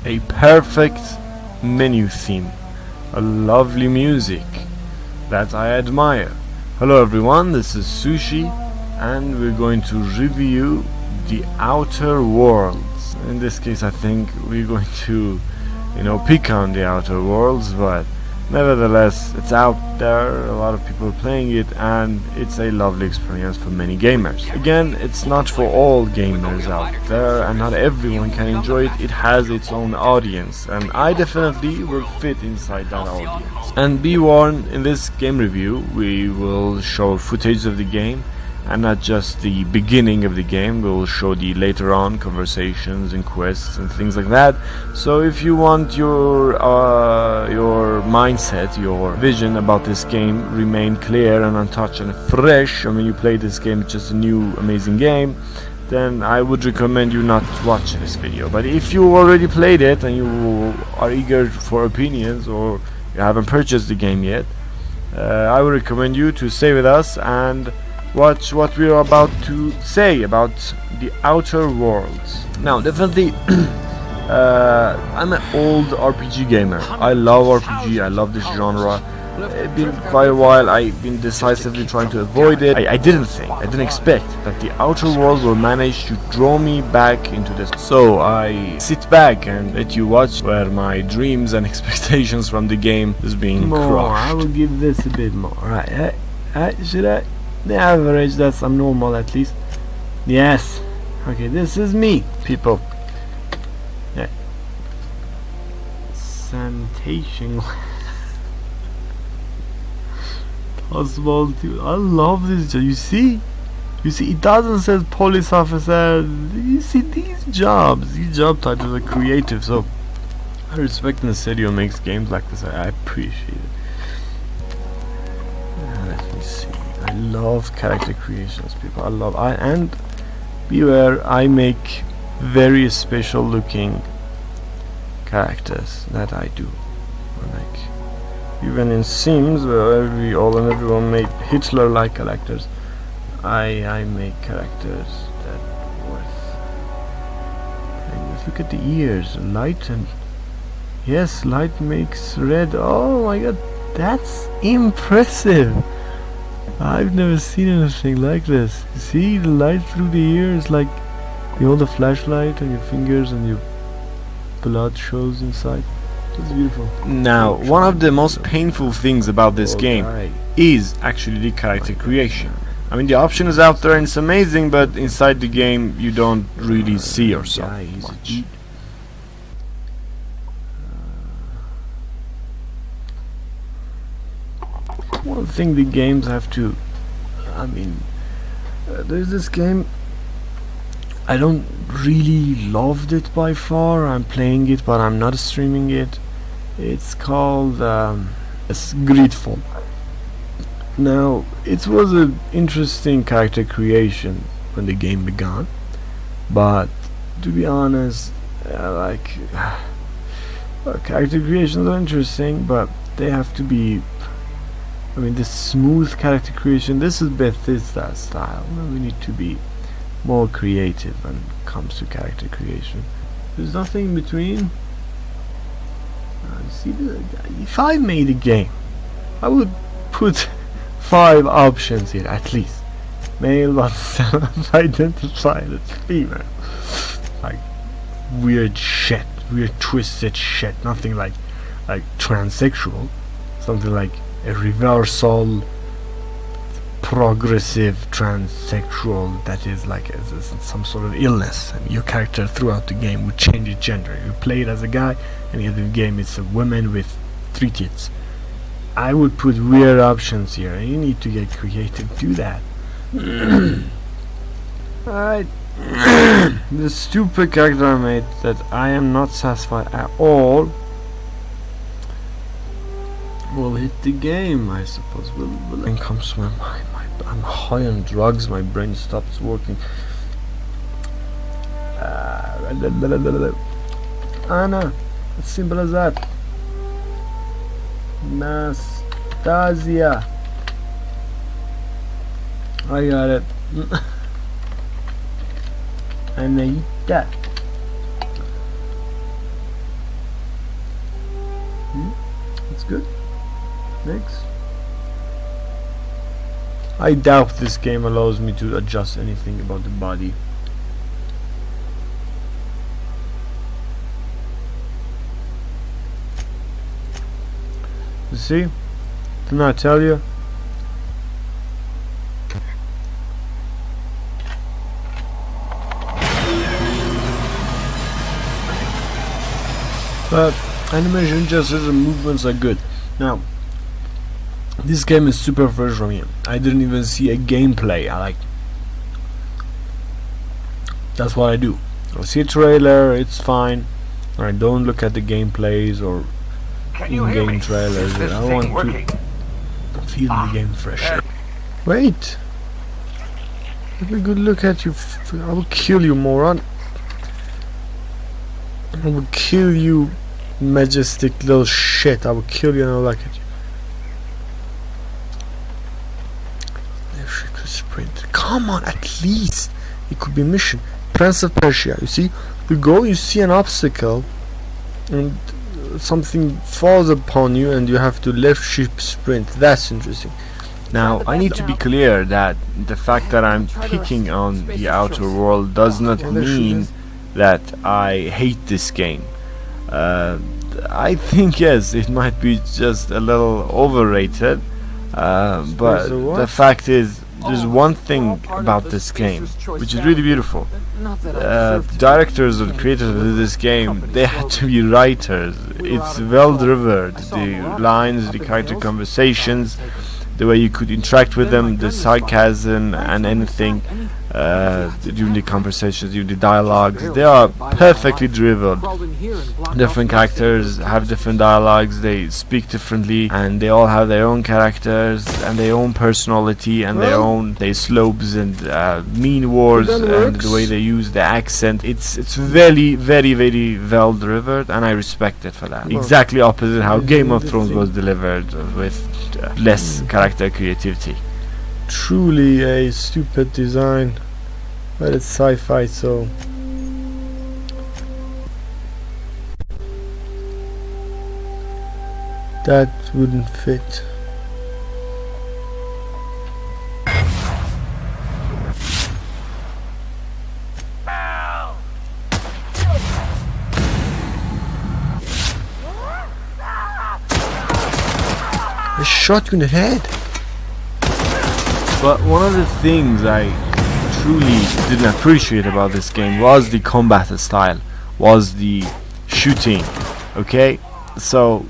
a perfect menu theme, a lovely music that I admire. Hello everyone, this is Sushi, and we're going to review The Outer Worlds. In this case, I think we're going to, pick on The Outer Worlds, but nevertheless, it's out there, a lot of people are playing it, and it's a lovely experience for many gamers. Again, it's not for all gamers out there, and not everyone can enjoy it. It has its own audience, and I definitely will fit inside that audience. And be warned, in this game review, we will show footage of the game, and not just the beginning of the game. We'll show the later on conversations and quests and things like that. So if you want your mindset, your vision about this game remain clear and untouched and fresh, and when you play this game, it's just a new amazing game, then I would recommend you not watch this video. But if you already played it and you are eager for opinions, or you haven't purchased the game yet, I would recommend you to stay with us and watch what we are about to say about The Outer Worlds. Now, definitely, I'm an old RPG gamer. I love RPG, I love this genre. It's been quite a while. I've been decisively trying to avoid it. I didn't expect that The Outer Worlds will manage to draw me back into this. So I sit back and let you watch where my dreams and expectations from the game is being crushed. I will give this a bit more. Right, should I? The average, that's normal at least. Yes. Okay, this is me, people. Yeah. Sanitation. Possible to. I love this. You see, it doesn't say police officer. You see, these job titles are creative. So I respect when the studio makes games like this. I appreciate it. Let me see. I love character creations, people. And beware, I make very special looking characters that I do. Like, even in Sims, where everyone made Hitler-like characters, I make characters that worth. And just look at the ears, light, and yes, light makes red. Oh my god, that's impressive. I've never seen anything like this. See the light through the ears, like you hold a flashlight on your fingers and your blood shows inside. That's beautiful. Now, one of the most painful things about this game is actually the character creation. I mean, the option is out there and it's amazing, but inside the game you don't really see yourself much. One thing the games have to, there's this game, I don't really loved it by far. I'm playing it, but I'm not streaming it. It's called it's Greedfall. Now, it was an interesting character creation when the game began, but to be honest, character creations are interesting, but they have to be, this smooth character creation, this is Bethesda style. We need to be more creative when it comes to character creation. There's nothing in between. See, if I made a game, I would put 5 options here at least. Male but self-identified as female. Like weird shit, weird twisted shit. Nothing like transsexual. Something like a reversal, progressive transsexual, that is like some sort of illness, and your character throughout the game would change its gender. You play it as a guy, and the other game it's a woman with 3 tits. I would put weird options here, and you need to get creative. Do that. Alright. The stupid character I made that I am not satisfied at all will hit the game, I suppose. Then comes when I'm high on drugs, my brain stops working. Anna, as simple as that. Nastasia. I got it. Anita. That's good. Next. I doubt this game allows me to adjust anything about the body. You see? Didn't I tell you? But animation gestures and movements are good. Now, this game is super fresh from me. I didn't even see a gameplay. That's what I do. I see a trailer, it's fine. I don't look at the gameplays or in-game trailers. I want to feel the game fresh. Wait! Have a good look at you. I will kill you, moron. I will kill you, majestic little shit. I will kill you and I'll look at you. If she could sprint. Come on, at least. It could be mission. Prince of Persia. You see? You go, you see an obstacle, and something falls upon you, and you have to left shift sprint. That's interesting. Now, I need to be clear that the fact that I'm picking on the Outer World does not mean that I hate this game. I think, yes, it might be just a little overrated, but the fact is, there's one thing about this game which is really beautiful. The directors or the creators of this game, they had to be writers. It's well delivered. The lines, the character conversations, the way you could interact with them, the sarcasm and anything during the conversations, during the dialogues, they are perfectly driven. Different characters have different dialogues, they speak differently, and they all have their own characters and their own personality and their own slopes and mean words and the way they use the accent. It's very, very, very well delivered, and I respect it for that. Exactly opposite how Game of Thrones was delivered, with less character creativity. Truly a stupid design, but it's sci-fi, so that wouldn't fit. I shot you in the head. But one of the things I truly didn't appreciate about this game was the combat style, was the shooting. Okay, so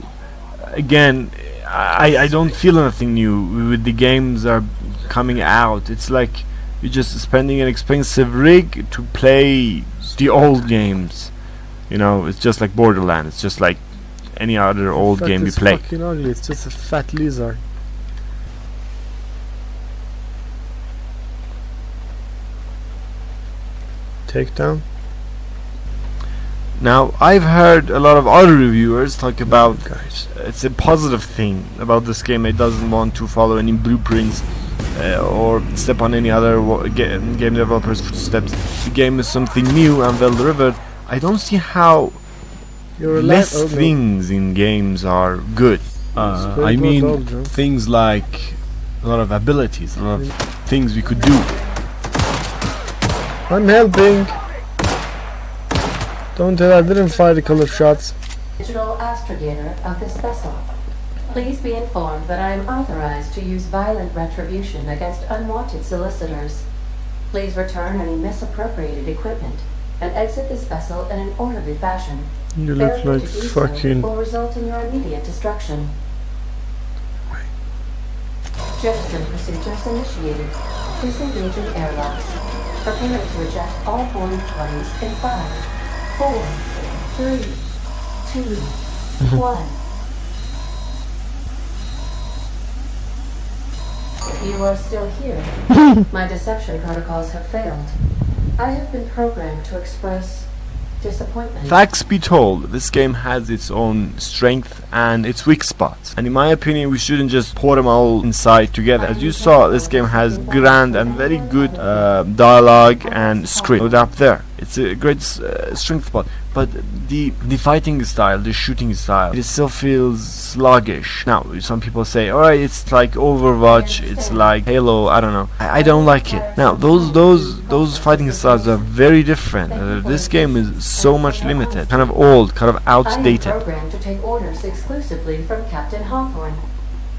again, I don't feel anything new with the games are coming out. It's like you're just spending an expensive rig to play the old games. You know, it's just like Borderlands. It's just like any other old game you play. Fucking ugly. It's just a fat lizard. Takedown. Now, I've heard a lot of other reviewers talk about it's a positive thing about this game. It doesn't want to follow any blueprints or step on any other game developers' footsteps. The game is something new and well delivered. I don't see how less things in games are good. I mean, things like a lot of abilities, a lot of things we could do. I'm helping. Don't tell I didn't fire a couple of shots. Digital astrogator of this vessel. Please be informed that I am authorized to use violent retribution against unwanted solicitors. Please return any misappropriated equipment and exit this vessel in an orderly fashion. You look like fucking... will result in your immediate destruction. Jettison procedures initiated. Please engage in airlocks. Prepare to eject all boarding parties in 5, 4, 3, 2, 1. You are still here. My deception protocols have failed. I have been programmed to express disappointment. Facts be told, this game has its own strength and its weak spots, and in my opinion we shouldn't just pour them all inside together. As you saw, this game has grand and very good dialogue and script up there. It's a great strength spot, but the fighting style, the shooting style, it still feels sluggish. Now, some people say, alright, it's like Overwatch, it's like Halo, I don't know. I don't like it. Now, those fighting styles are very different. This game is so much limited, kind of old, kind of I am outdated. programmed to take orders exclusively from Captain Hawthorne.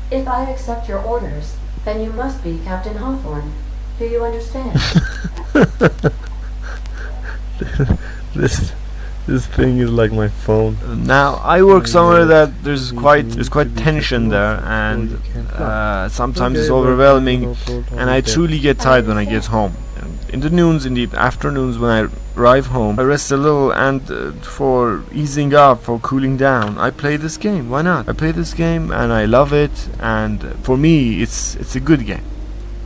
If I accept your orders, then you must be Captain Hawthorne. Do you understand? This thing is like my phone. Now I work somewhere that there's quite tension there, and sometimes it's overwhelming, and I truly get tired when I get home. In the noons, in the afternoons when I arrive home, I rest a little, and for easing up, for cooling down, I play this game. Why not? I play this game and I love it, and for me it's a good game.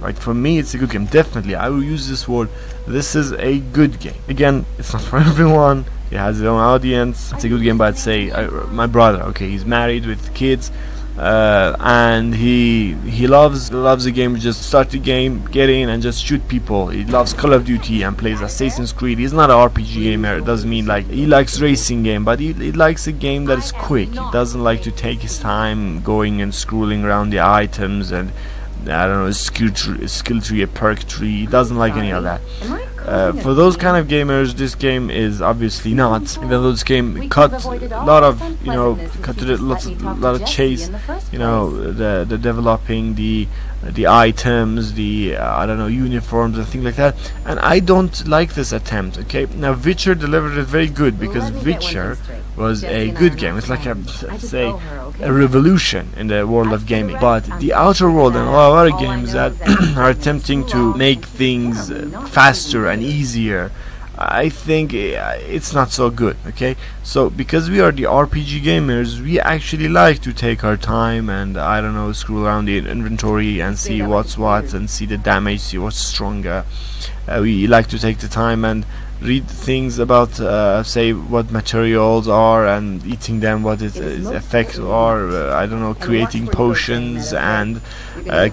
Right, for me it's a good game. Definitely, I will use this word. This is a good game. Again, it's not for everyone. It has its own audience. It's a good game, but I'd say my brother. Okay, he's married with kids, and he loves the game. Just start the game, get in, and just shoot people. He loves Call of Duty and plays Assassin's Creed. He's not an RPG gamer. It doesn't mean like he likes racing game, but he likes a game that is quick. He doesn't like to take his time going and scrolling around the items and I don't know, a skill tree, a perk tree. He doesn't like any of that. For those kind of gamers, this game is obviously not. Even though this game cut a lot of, cut to lot of chase, the developing the items, the I don't know, uniforms and things like that. And I don't like this attempt. Okay, now Witcher delivered it very good, because Witcher was a good game. It's like a revolution in the world of gaming. But the Outer World and a lot of other games that are attempting to make things faster and easier, I think it's not so good. Okay, so because we are the RPG gamers, we actually like to take our time and I don't know, scroll around the inventory and see what's what and see the damage, see what's stronger. We like to take the time and read things about say what materials are and eating them, what its effects are, I don't know, creating potions and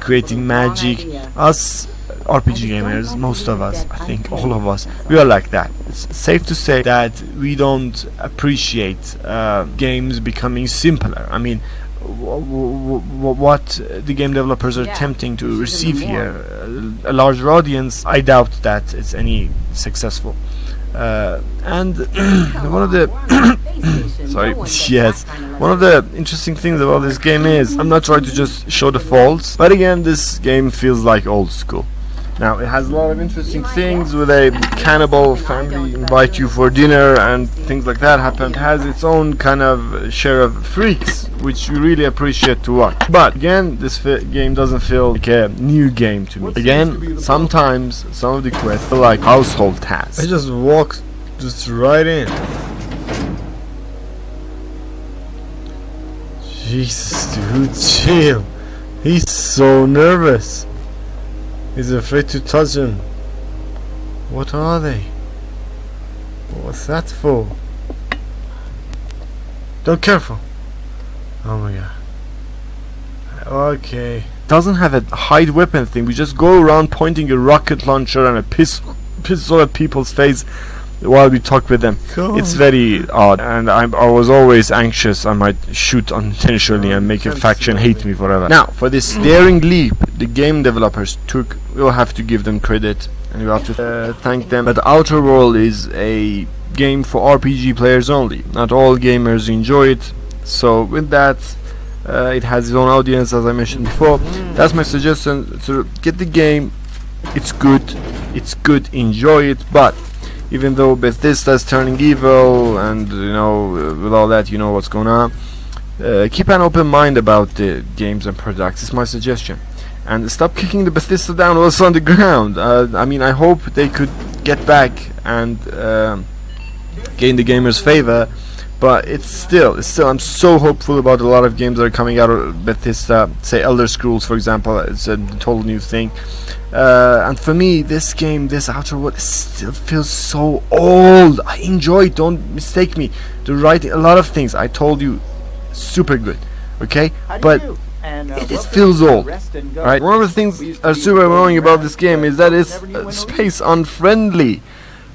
creating magic. Us RPG gamers, most of us, I think all of us, we are like that. It's safe to say that we don't appreciate games becoming simpler. I mean, what the game developers are attempting to receive here, a larger audience, I doubt that it's any successful. And one of the one of the interesting things about this game is, I'm not trying to just show the faults, but again, this game feels like old school. Now, it has a lot of interesting things with a cannibal family invite you for dinner and things like that happen. It has its own kind of share of freaks, which we really appreciate to watch. But again, this game doesn't feel like a new game to me. Again, sometimes some of the quests feel like household tasks. I just walked just right in. Jesus, dude, chill. He's so nervous. He's afraid to touch him. What are they? What's that for? Don't, careful. Oh my god. Okay. Doesn't have a hide weapon thing. We just go around pointing a rocket launcher and a pistol at people's face while we talk with them. God. It's very odd, and I was always anxious I might shoot unintentionally and make a faction hate me forever. Now, for this daring leap the game developers took, we'll have to give them credit and we have to thank them. But Outer World is a game for RPG players only. Not all gamers enjoy it, so with that, it has its own audience, as I mentioned before. That's my suggestion. So get the game. It's good, enjoy it. But even though Bethesda's turning evil and with all that, what's going on, keep an open mind about the games and products. It's my suggestion. And stop kicking the Bethesda down also on the ground. I mean, I hope they could get back and gain the gamers' favor. But it's still, I'm so hopeful about a lot of games that are coming out of Bethesda. Say Elder Scrolls, for example, it's a total new thing. And for me, this game, this Outer World, still feels so old. I enjoy it, don't mistake me. The writing, a lot of things, I told you, super good, okay? But it feels old, right? One of the things that are super annoying about this game is that it's space unfriendly.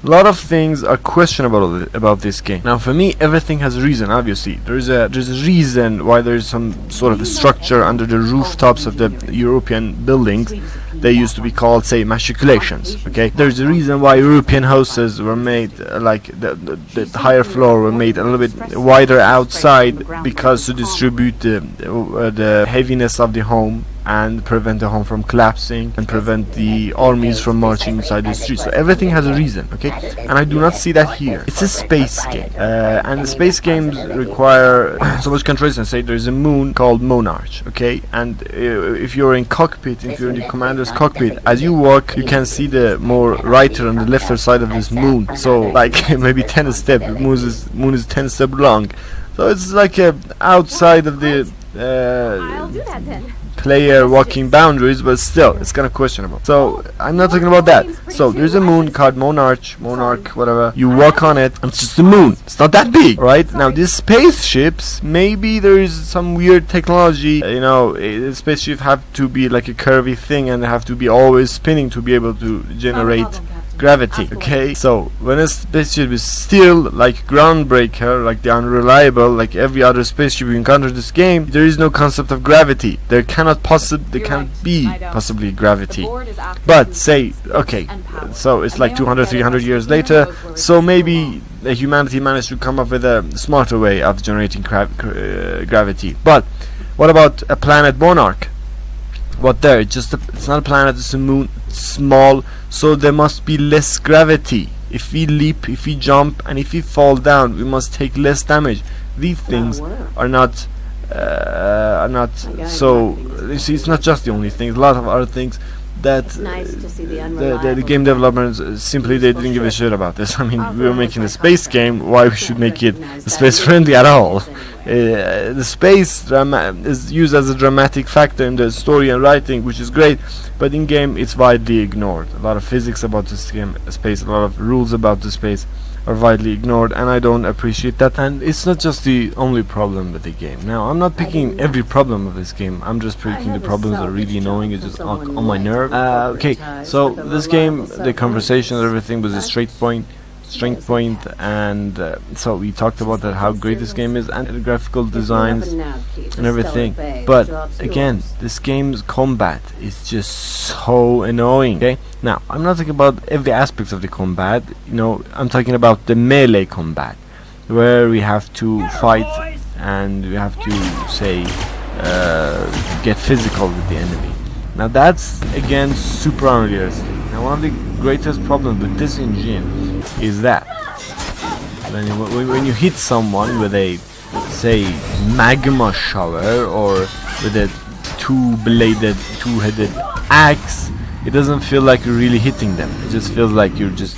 A lot of things are questionable about this game. Now, for me, everything has a reason. Obviously, there's a reason why there's some sort of a structure under the rooftops of the European buildings. They used to be called, say, machicolations. Okay, there's a reason why European houses were made like the higher floor were made a little bit wider outside, because to distribute the heaviness of the home and prevent the home from collapsing and prevent the armies from marching inside the streets. So everything has a reason, okay? And I do not see that here. It's a space game, and the space games require so much concentration. Say there's a moon called Monarch, okay? And if you're in cockpit, if you're in the commander's cockpit, as you walk, you can see the more righter and the lefter side of this moon. So like maybe 10 step. The moon is 10 step long. So it's like outside of the I'll do that then. player walking boundaries, but still it's kind of questionable. So I'm not talking about that. So there's a moon called Monarch, whatever. You walk on it, and it's just a moon. It's not that big, right? Now these spaceships, maybe there is some weird technology. You know, spaceships have to be like a curvy thing, and they have to be always spinning to be able to generate gravity. Okay, so when a spaceship is still like groundbreaker, like the unreliable, like every other spaceship you encounter in this game, there is no concept of gravity. There can't be possibly gravity. But say, okay, so it's like 200-300 years later, so maybe humanity managed to come up with a smarter way of generating gravity. But what about a planet Monarch? What there? It's not a planet, it's a moon. It's small, so there must be less gravity. If we leap, if we jump, and if we fall down, we must take less damage. These things are not so. You see, it's not just the only things. A lot of other things that the game developers simply they didn't give a shit about this. I mean, we were making a space game. Why we should make it space friendly at all? The space drama is used as a dramatic factor in the story and writing, which is great, but in game it's widely ignored. A lot of physics about this game, space, a lot of rules about the space are widely ignored, and I don't appreciate that. And it's not just the only problem with the game. Now, I'm not picking every problem of this game. I'm just picking the problems that are really annoying. It's just on my nerve. Okay, so this game, the conversation and everything was a strength point, and so we talked about that, how great this game is, and the graphical designs and everything. But again, this game's combat is just so annoying. Okay, now I'm not talking about every aspect of the combat. You know, I'm talking about the melee combat, where we have to fight and we have to say get physical with the enemy. Now that's again super unrealistic. Now one of the greatest problems with this engine is that when you hit someone with a, say, magma shower or with a two-headed axe, it doesn't feel like you're really hitting them. It just feels like you're just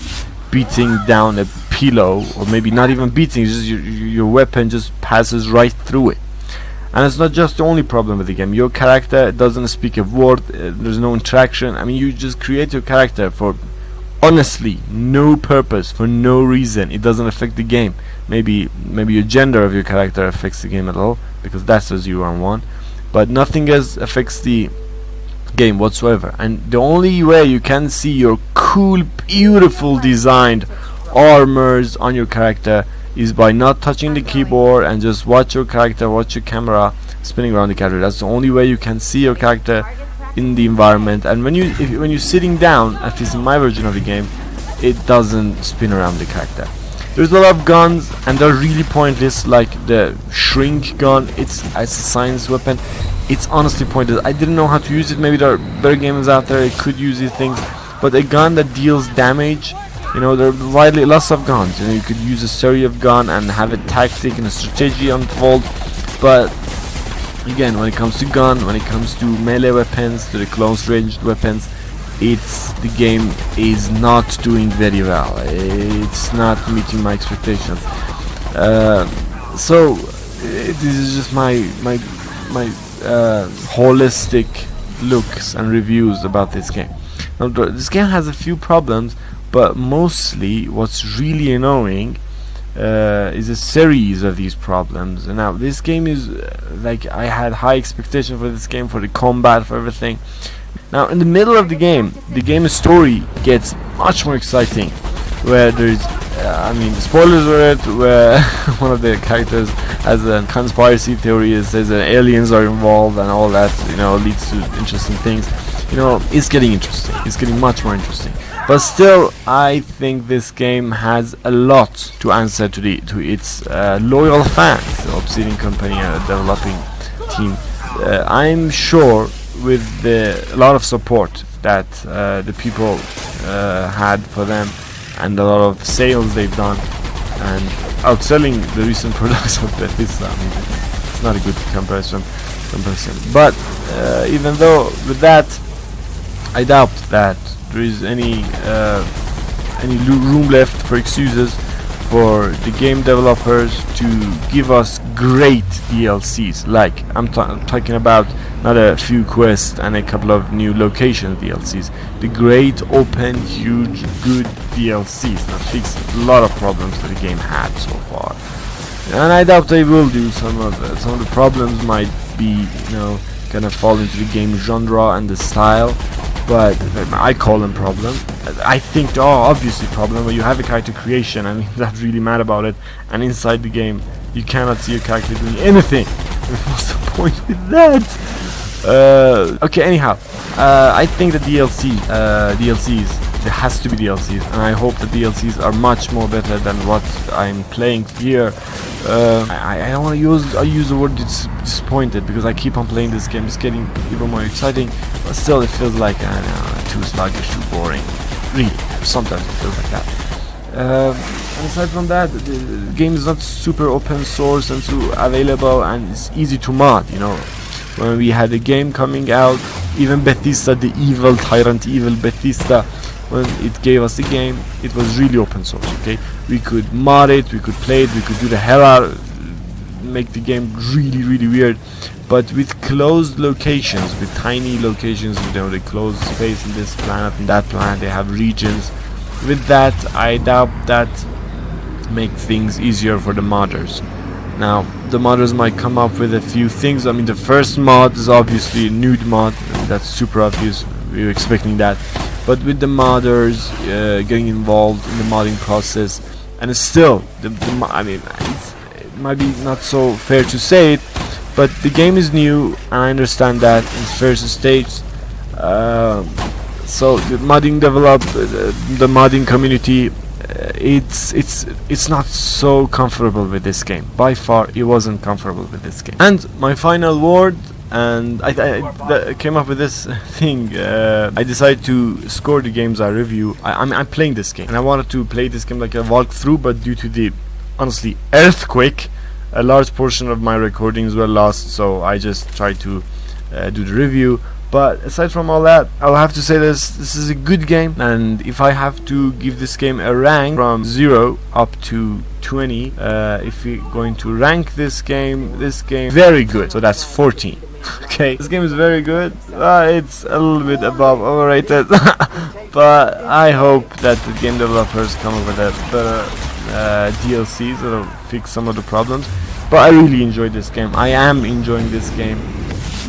beating down a pillow, or maybe not even beating, just your weapon just passes right through it. And it's not just the only problem with the game. Your character doesn't speak a word, there's no interaction. I mean, you just create your character for honestly no purpose, for no reason. It doesn't affect the game. Maybe your gender of your character affects the game at all, because that's a 0 and 1, but nothing else affects the game whatsoever. And the only way you can see your cool, beautiful designed armors on your character is by not touching the keyboard and just watch your character, watch your camera spinning around the character. That's the only way you can see your character in the environment. And when you're sitting down, at least in my version of the game, it doesn't spin around the character. There's a lot of guns, and they're really pointless, like the shrink gun. It's a science weapon. It's honestly pointless. I didn't know how to use it. Maybe there are better gamers out there that could use these things, but a gun that deals damage, you know, there are widely lots of guns. You know, you could use a series of gun and have a tactic and a strategy unfold. But again, when it comes to gun, when it comes to melee weapons, to the close ranged weapons, the game is not doing very well. It's not meeting my expectations. So this is just my holistic looks and reviews about this game. Now, this game has a few problems, but mostly what's really annoying is a series of these problems. And now this game is like, I had high expectations for this game, for the combat, for everything. Now in the middle of the game's story gets much more exciting. where there's spoilers for it, where one of the characters has a conspiracy theory. It says that aliens are involved and all that, leads to interesting things. It's getting interesting. It's getting much more interesting. But still, I think this game has a lot to answer to its loyal fans, the Obsidian Company developing team. I'm sure with a lot of support that the people had for them, and a lot of sales they've done, and outselling the recent products of Bethesda. It's not a good comparison. But even though with that, I doubt that there is any room left for excuses for the game developers to give us great DLCs. Like I'm talking about not a few quests and a couple of new location DLCs. The great, open, huge, good DLCs that fix a lot of problems that the game had so far. And I doubt they will do. Some of the problems might be, gonna fall into the game genre and the style. But I call them problem. I think they are obviously problem. Where you have a character creation, and that's really mad about it. And inside the game, you cannot see your character doing anything. What's the point with that? Okay. Anyhow, I think the DLCs. There has to be DLCs, and I hope the DLCs are much more better than what I'm playing here. I don't want to use the word disappointed, because I keep on playing this game. It's getting even more exciting, but still it feels like too sluggish, too boring. Really, sometimes it feels like that. And aside from that, the game is not super open source and so available, and it's easy to mod. When we had a game coming out, even Bethesda, the evil tyrant, evil Bethesda, when it gave us the game, it was really open source. Okay, we could mod it, we could play it, we could do the hell out, make the game really, really weird. But with closed locations, with tiny locations, they closed space in this planet and that planet, they have regions. With that, I doubt that make things easier for the modders. Now, the modders might come up with a few things. The first mod is obviously a nude mod. That's super obvious. We were expecting that. But with the modders getting involved in the modding process, and still, it might be not so fair to say it, but the game is new, and I understand that in its first stage. So the modding community, it's not so comfortable with this game. By far, it wasn't comfortable with this game. And my final word. And I came up with this thing. I decided to score the games I review. I'm playing this game, and I wanted to play this game like a walkthrough, but due to the honestly earthquake, a large portion of my recordings were lost. So I just tried to do the review. But aside from all that, I'll have to say this is a good game, and if I have to give this game a rank from 0 up to 20, if we're going to rank this game very good. So that's 14. Okay, this game is very good. It's a little bit above overrated, but I hope that the game developers come up with a better DLCs that'll fix some of the problems. But I really enjoyed this game. I am enjoying this game.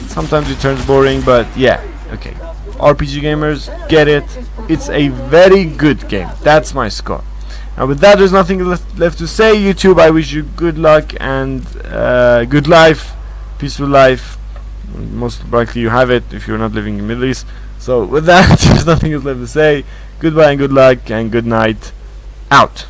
Sometimes it turns boring, but yeah, okay. RPG gamers, get it. It's a very good game. That's my score. And with that, there's nothing left to say. YouTube, I wish you good luck and good life, peaceful life. Most likely you have it if you're not living in the Middle East. So with that, there's nothing else left to say. Goodbye and good luck and good night. Out.